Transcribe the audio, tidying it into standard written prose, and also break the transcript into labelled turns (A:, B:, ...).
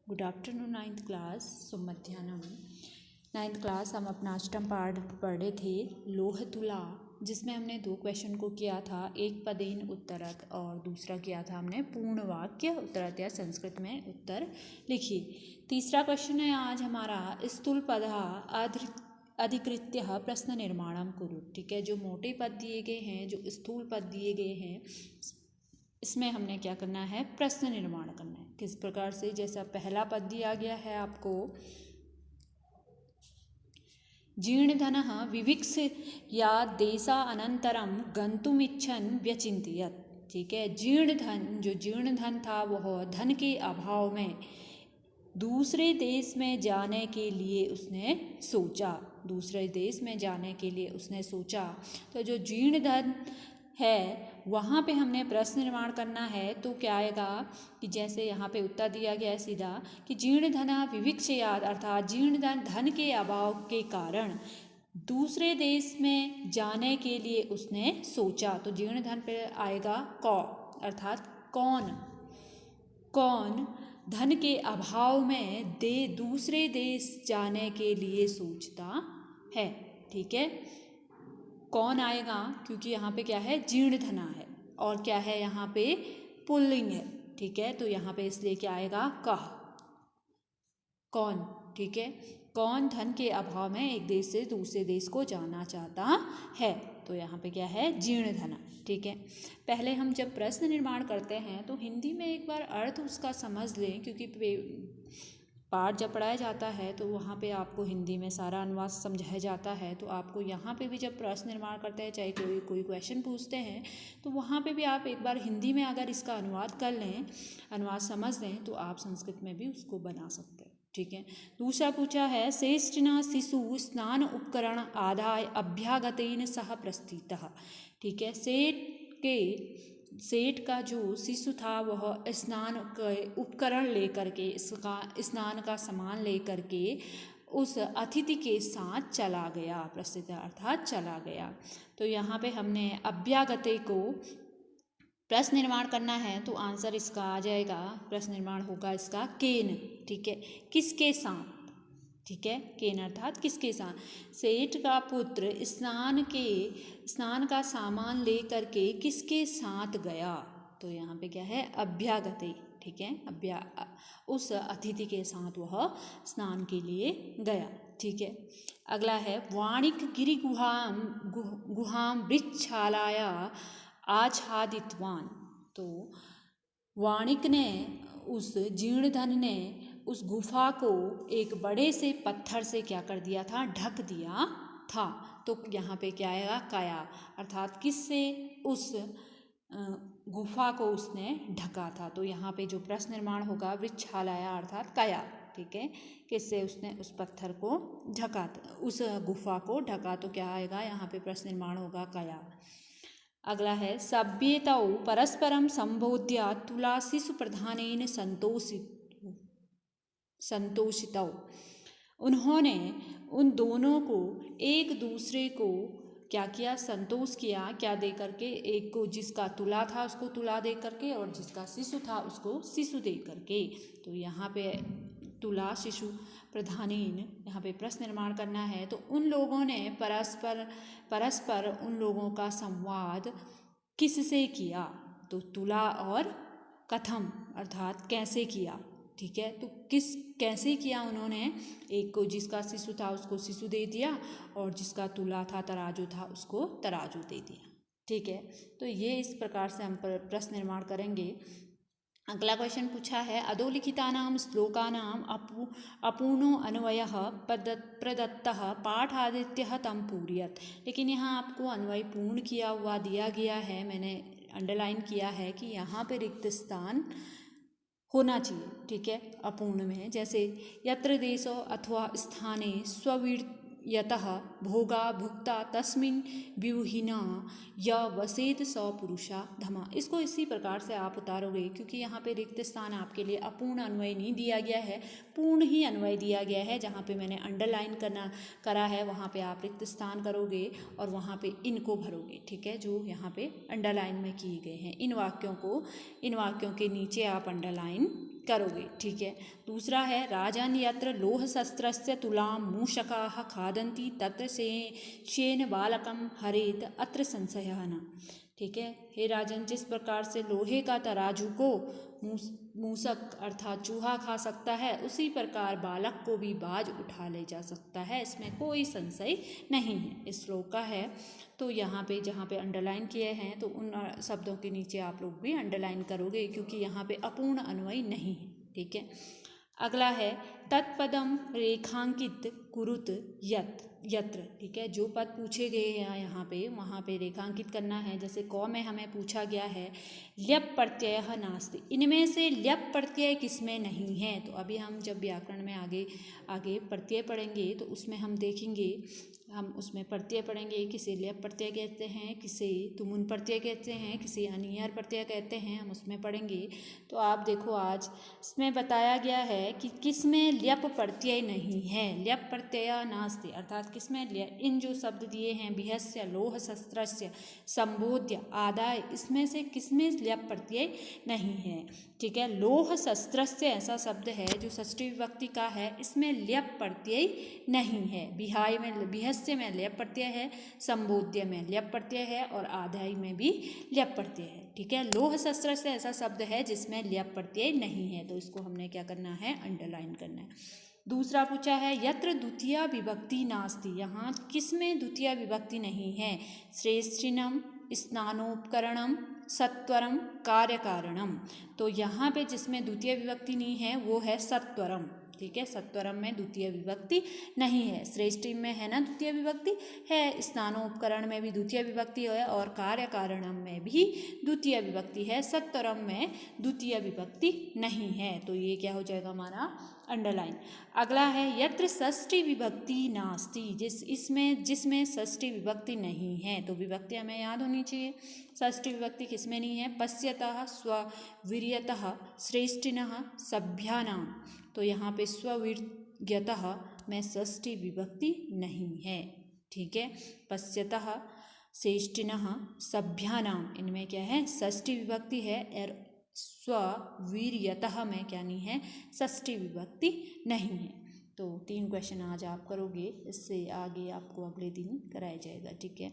A: Good afternoon ninth class सुमध्यानम। Ninth class हम अपना अष्टम पाठ पढ़े थे लोह तुला, जिसमें हमने 2 क्वेश्चन को किया था, एक पदेन उत्तरत और दूसरा किया था हमने पूर्ण वाक्य उत्तरत या संस्कृत में उत्तर लिखिए। तीसरा क्वेश्चन है आज हमारा स्थूल पदा अधिकृत्य प्रश्न निर्माणम कुरु। ठीक है, जो मोटे पद दिए गए हैं, जो स्थूल पद दिए गए हैं, इसमें हमने क्या करना है, प्रश्न निर्माण करना है। किस प्रकार से, जैसा पहला पद दिया गया है आपको, जीर्णधनः विविक्स या देशा अनंतरम गंतुमिच्छन व्यचिंतयत्। ठीक है, जीर्ण धन, जो जीर्ण धन था वह धन के अभाव में दूसरे देश में जाने के लिए उसने सोचा। दूसरे देश में जाने के लिए उसने सोचा। तो जो जीर्ण धन है वहाँ पे हमने प्रश्न निर्माण करना है। तो क्या आएगा कि जैसे यहाँ पे उत्तर दिया गया है सीधा कि जीर्ण धना विविक्षयाद, अर्थात जीर्ण धन धन के अभाव के कारण दूसरे देश में जाने के लिए उसने सोचा। तो जीर्ण धन पे आएगा कौ, अर्थात कौन, कौन धन के अभाव में दूसरे देश जाने के लिए सोचता है। ठीक है, कौन आएगा क्योंकि यहाँ पे क्या है, जीर्ण धना है और क्या है यहाँ पे पुल्लिंग है। ठीक है, तो यहाँ पे इसलिए क्या आएगा, कह, कौन। ठीक है, कौन धन के अभाव में एक देश से दूसरे देश को जाना चाहता है। तो यहाँ पे क्या है, जीर्ण धना। ठीक है, पहले हम जब प्रश्न निर्माण करते हैं तो हिंदी में एक बार अर्थ उसका समझ लें, क्योंकि पाठ जब पढ़ाया जाता है तो वहाँ पे आपको हिंदी में सारा अनुवाद समझाया जाता है। तो आपको यहाँ पे भी जब प्रश्न निर्माण करते हैं, चाहे कोई क्वेश्चन पूछते हैं, तो वहाँ पे भी आप एक बार हिंदी में अगर इसका अनुवाद कर लें, अनुवाद समझ लें, तो आप संस्कृत में भी उसको बना सकते हैं। ठीक है, दूसरा पूछा है श्रेष्ठिना शिशु स्नान उपकरण आदाय अभ्यागतेन सह प्रस्थितः। ठीक है, सेठ का जो शिशु था वह स्नान के उपकरण लेकर के, इसका स्नान का सामान लेकर के उस अतिथि के साथ चला गया। प्रस्थित अर्थात चला गया। तो यहाँ पे हमने अभ्यागते को प्रश्न निर्माण करना है, तो आंसर इसका आ जाएगा, प्रश्न निर्माण होगा इसका केन। ठीक है, किसके साथ। ठीक है, केन अर्थात किसके साथ। सेठ का पुत्र स्नान का सामान लेकर के किसके साथ गया। तो यहाँ पे क्या है, अभ्यागते। ठीक है, उस अतिथि के साथ वह स्नान के लिए गया। ठीक है, अगला है वाणिक गिरि गुहाम वृक्षालाया आच्छादितवान। तो वाणिक ने, उस जीर्णधन ने उस गुफा को एक बड़े से पत्थर से क्या कर दिया था, ढक दिया था। तो यहाँ पे क्या आएगा, काया, अर्थात किससे उस गुफा को उसने ढका था। तो यहाँ पे जो प्रश्न निर्माण होगा वृक्षालया अर्थात काया। ठीक है, किससे उसने उस पत्थर को ढका, उस गुफा को ढका। तो क्या आएगा, यहाँ पे प्रश्न निर्माण होगा काया। अगला है सभ्येतौ परस्परम संबोध्य तुला शिशु प्रधानेन संतोषितौ। उन्होंने उन दोनों को एक दूसरे को क्या किया, संतोष किया। क्या दे करके, एक को जिसका तुला था उसको तुला दे करके, और जिसका शिशु था उसको शिशु दे करके। तो यहाँ पे तुला शिशु प्रधानेन, यहाँ पे प्रश्न निर्माण करना है। तो उन लोगों ने परस्पर उन लोगों का संवाद किससे किया। तो तुला और कथम अर्थात कैसे किया। ठीक है, तो कैसे किया उन्होंने, एक को जिसका शिशु था उसको शिशु दे दिया, और जिसका तुला था, तराजू था, उसको तराजू दे दिया। ठीक है, तो ये इस प्रकार से हम प्रश्न निर्माण करेंगे। अगला क्वेश्चन पूछा है अधोलिखितानां श्लोकानां अपूर्णो अन्वयः प्रदत्तः पाठादित्यः तं पूरयत्। लेकिन यहाँ आपको अन्वय पूर्ण किया हुआ दिया गया है, मैंने अंडरलाइन किया है कि यहाँ पे रिक्त स्थान होना चाहिए। ठीक है, अपूर्ण में, जैसे यत्र देशो अथवा स्थाने स्ववीर्यतः भोगा भुक्ता तस्मिन् व्यूहिना य वसेत स पुरुषा धमा। इसको इसी प्रकार से आप उतारोगे, क्योंकि यहाँ पे रिक्त स्थान आपके लिए अपूर्ण अन्वय नहीं दिया गया है, पूर्ण ही अन्वय दिया गया है। जहाँ पे मैंने अंडरलाइन करा है वहाँ पे आप रिक्त स्थान करोगे और वहाँ पे इनको भरोगे। ठीक है, जो यहाँ पे अंडरलाइन में किए गए हैं इन वाक्यों के नीचे आप अंडरलाइन करोगे, ठीक है। दूसरा है राजन यत्र लोह शस्त्रस्य तुलां मूषकाः खादन्ति तत्र शेन बालकं हरेत अत्र संशयः न, ठीक है। हे राजन, जिस प्रकार से लोहे का तराजू को मूसक अर्थात चूहा खा सकता है, उसी प्रकार बालक को भी बाज उठा ले जा सकता है, इसमें कोई संशय नहीं है। इस श्लोक का है। तो यहाँ पे जहाँ पे अंडरलाइन किए हैं तो उन शब्दों के नीचे आप लोग भी अंडरलाइन करोगे, क्योंकि यहाँ पे अपूर्ण अन्वय नहीं है, ठीक है। अगला है तत्पदम रेखांकित कुरुत यत्र, ठीक है। जो पद पूछे गए हैं यहाँ पे, वहाँ पे रेखांकित करना है। जैसे क में हमें पूछा गया है ल्यप प्रत्यय नास्ति, इनमें से ल्यप प्रत्यय किसमें नहीं है। तो अभी हम जब व्याकरण में आगे प्रत्यय पढ़ेंगे तो उसमें हम देखेंगे, हम उसमें प्रत्यय पढ़ेंगे, किसे ल्यप प्रत्यय कहते हैं, किसे तुमुन प्रत्यय कहते हैं, किसे अनियर प्रत्यय कहते हैं, हम उसमें पढ़ेंगे। तो आप देखो आज इसमें बताया गया है कि किसमें ल्यप प्रत्यय नहीं है, ल्यप प्रत्यय नास्ति, अर्थात किसमें इन जो शब्द दिए हैं बिहस्य लोह शस्त्रस्य संबोध्य आदाय, इसमें से किसमें ल्यप प्रत्यय नहीं है, ठीक है। लोह शस्त्रस्य ऐसा शब्द है जो षष्ठी विभक्ति का है, इसमें ल्यप प्रत्यय नहीं है। बिहाय में बिहस्य में ल्यप प्रत्यय है, संबोध्य में ल्यप प्रत्यय है और आदाय में भी ल्यप प्रत्यय है, ठीक है। लोह शस्त्र से ऐसा शब्द है जिसमें ल्यप प्रत्यय नहीं है, तो इसको हमने क्या करना है, अंडरलाइन करना है। दूसरा पूछा है यत्र द्वितीया विभक्ति नास्ति, यहाँ किसमें द्वितीय विभक्ति नहीं है। श्रेष्ठिनम स्नानोपकरणम सत्वरम कार्यकारणम, तो यहाँ पे जिसमें द्वितीय विभक्ति नहीं है वो है सत्वरम, ठीक है। सत्वरम में द्वितीय विभक्ति नहीं है। श्रेष्ठी में है ना द्वितीय विभक्ति है, स्नानोपकरण में भी द्वितीय विभक्ति है और कार्य कारणम में भी द्वितीय विभक्ति है, सत्वरम में द्वितीय विभक्ति नहीं है। तो ये क्या हो जाएगा हमारा अंडरलाइन। अगला है यत्र षष्ठी विभक्ति नास्ति, जिसमें षष्ठी विभक्ति नहीं है। तो विभक्ति हमें याद होनी चाहिए। षष्ठी विभक्ति किसमें नहीं है, पश्यतः स्ववीर्यतः श्रेष्ठिनः सभ्यानाम, तो यहाँ पे स्ववीर्यतः में षष्ठी विभक्ति नहीं है, ठीक है। पश्यतः श्रेष्ठिनः सभ्यानाम, इनमें क्या है, षष्ठी विभक्ति है। और स्ववीर्यतः में क्या नहीं है, षष्ठी विभक्ति नहीं है। तो 3 क्वेश्चन आज आप करोगे, इससे आगे आपको अगले दिन कराया जाएगा, ठीक है।